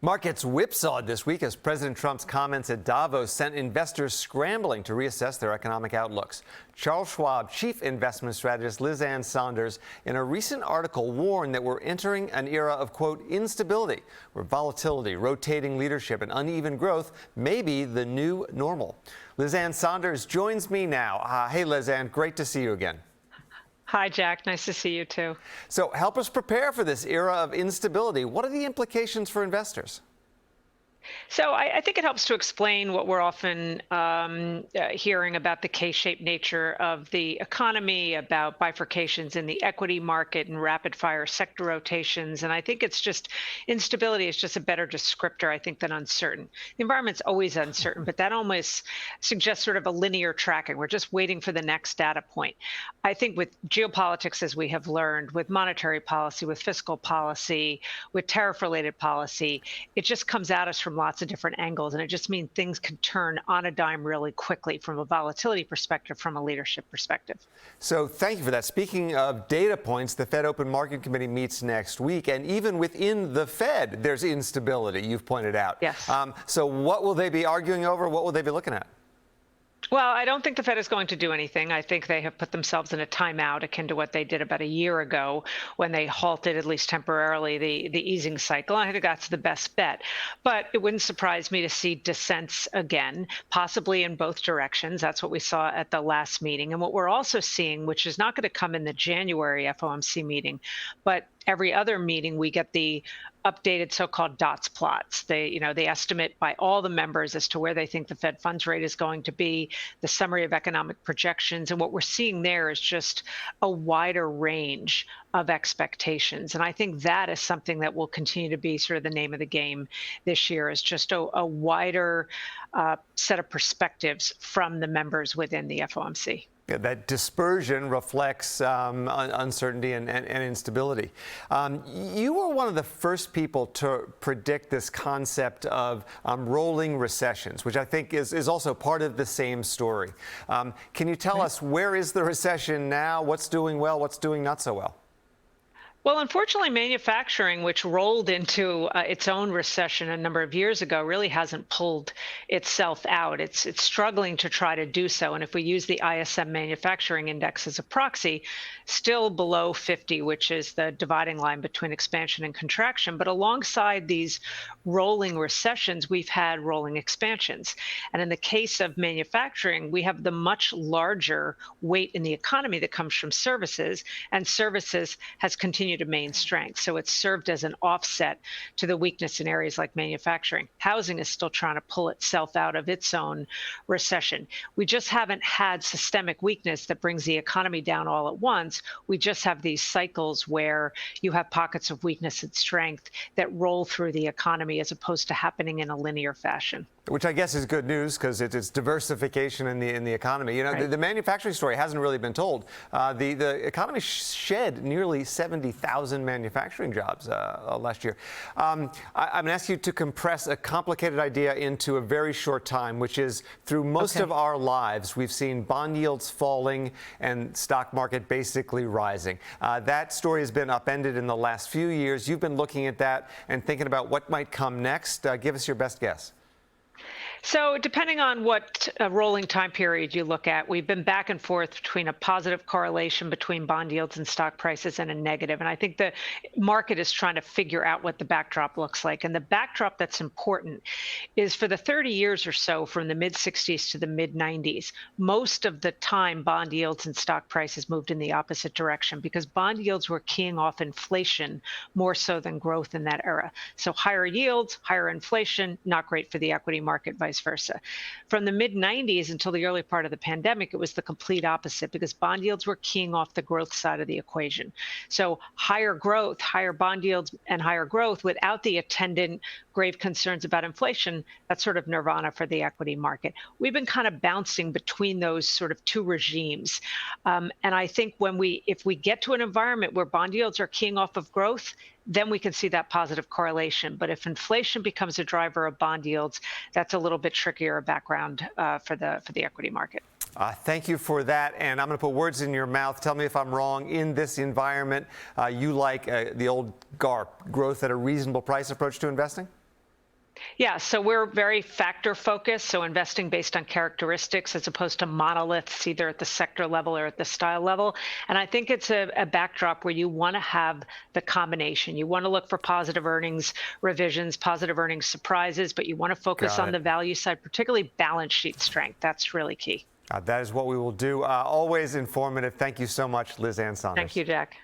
Markets whipsawed this week as President Trump's comments at Davos sent investors scrambling to reassess their economic outlooks. Charles Schwab chief investment strategist Liz Ann Sonders in a recent article warned that we're entering an era of, quote, instability, where volatility, rotating leadership, and uneven growth may be the new normal. Liz Ann Sonders joins me now. Hey, Liz Ann, great to see you again. Hi, Jack. Nice to see you, too. So help us prepare for this era of instability. What are the implications for investors? So I think it helps to explain what we're often hearing about the K-shaped nature of the economy, about bifurcations in the equity market and rapid-fire sector rotations. And I think it's just instability is just a better descriptor, I think, than uncertain. The environment's always uncertain, but that almost suggests sort of a linear tracking. We're just waiting for the next data point. I think with geopolitics, as we have learned, with monetary policy, with fiscal policy, with tariff-related policy, it just comes at us from lots of different angles, and it just means things can turn on a dime really quickly from a volatility perspective, from a leadership perspective. So thank you for that. Speaking of data points, the Fed Open Market Committee meets next week, and even within the Fed, there's instability, you've pointed out. Yes. So what will they be arguing over? What will they be looking at? Well, I don't think the Fed is going to do anything. I think they have put themselves in a timeout akin to what they did about a year ago when they halted, at least temporarily, the easing cycle. I think that's the best bet. But it wouldn't surprise me to see dissents again, possibly in both directions. That's what we saw at the last meeting. And what we're also seeing, which is not going to come in the January FOMC meeting, but every other meeting, we get the updated so-called dots plots. They estimate by all the members as to where they think the Fed funds rate is going to be, the summary of economic projections. And what we're seeing there is just a wider range of expectations. And I think that is something that will continue to be sort of the name of the game this year, is just a wider set of perspectives from the members within the FOMC. Yeah, that dispersion reflects uncertainty and instability. You were one of the first people to predict this concept of rolling recessions, which I think is also part of the same story. Can you tell us, where is the recession now? What's doing well? What's doing not so well? Well, unfortunately, manufacturing, which rolled into its own recession a number of years ago, really hasn't pulled itself out. It's struggling to try to do so. And if we use the ISM manufacturing index as a proxy, still below 50, which is the dividing line between expansion and contraction. But alongside these rolling recessions, we've had rolling expansions. And in the case of manufacturing, we have the much larger weight in the economy that comes from services, and services has continued to main strength. So it's served as an offset to the weakness in areas like manufacturing. Housing is still trying to pull itself out of its own recession. We just haven't had systemic weakness that brings the economy down all at once. We just have these cycles where you have pockets of weakness and strength that roll through the economy as opposed to happening in a linear fashion. Which I guess is good news, because it's diversification in the economy. You know, right. the manufacturing story hasn't really been told. The economy shed nearly 70,000 manufacturing jobs last year. I'm going to ask you to compress a complicated idea into a very short time, which is, through most of our lives, we've seen bond yields falling and stock market basically rising. That story has been upended in the last few years. You've been looking at that and thinking about what might come next. Give us your best guess. So depending on what rolling time period you look at, we've been back and forth between a positive correlation between bond yields and stock prices and a negative. And I think the market is trying to figure out what the backdrop looks like. And the backdrop that's important is, for the 30 years or so, from the mid-60s to the mid-90s, most of the time bond yields and stock prices moved in the opposite direction, because bond yields were keying off inflation more so than growth in that era. So higher yields, higher inflation, not great for the equity market, vice versa. From the mid-90s until the early part of the pandemic, it was the complete opposite, because bond yields were keying off the growth side of the equation. So higher growth, higher bond yields, and higher growth without the attendant grave concerns about inflation, that's sort of nirvana for the equity market. We've been kind of bouncing between those sort of two regimes. And I think if we get to an environment where bond yields are keying off of growth, then we can see that positive correlation. But if inflation becomes a driver of bond yields, that's a little bit trickier background for the equity market. Thank you for that. And I'm going to put words in your mouth. Tell me if I'm wrong. In this environment, you like the old GARP, growth at a reasonable price approach to investing? Yeah, so we're very factor focused, so investing based on characteristics as opposed to monoliths, either at the sector level or at the style level. And I think it's a backdrop where you want to have the combination. You want to look for positive earnings revisions, positive earnings surprises, but you want to focus on the value side, particularly balance sheet strength. That's really key. That is what we will do. Always informative. Thank you so much, Liz Ann Sonders. Thank you, Jack.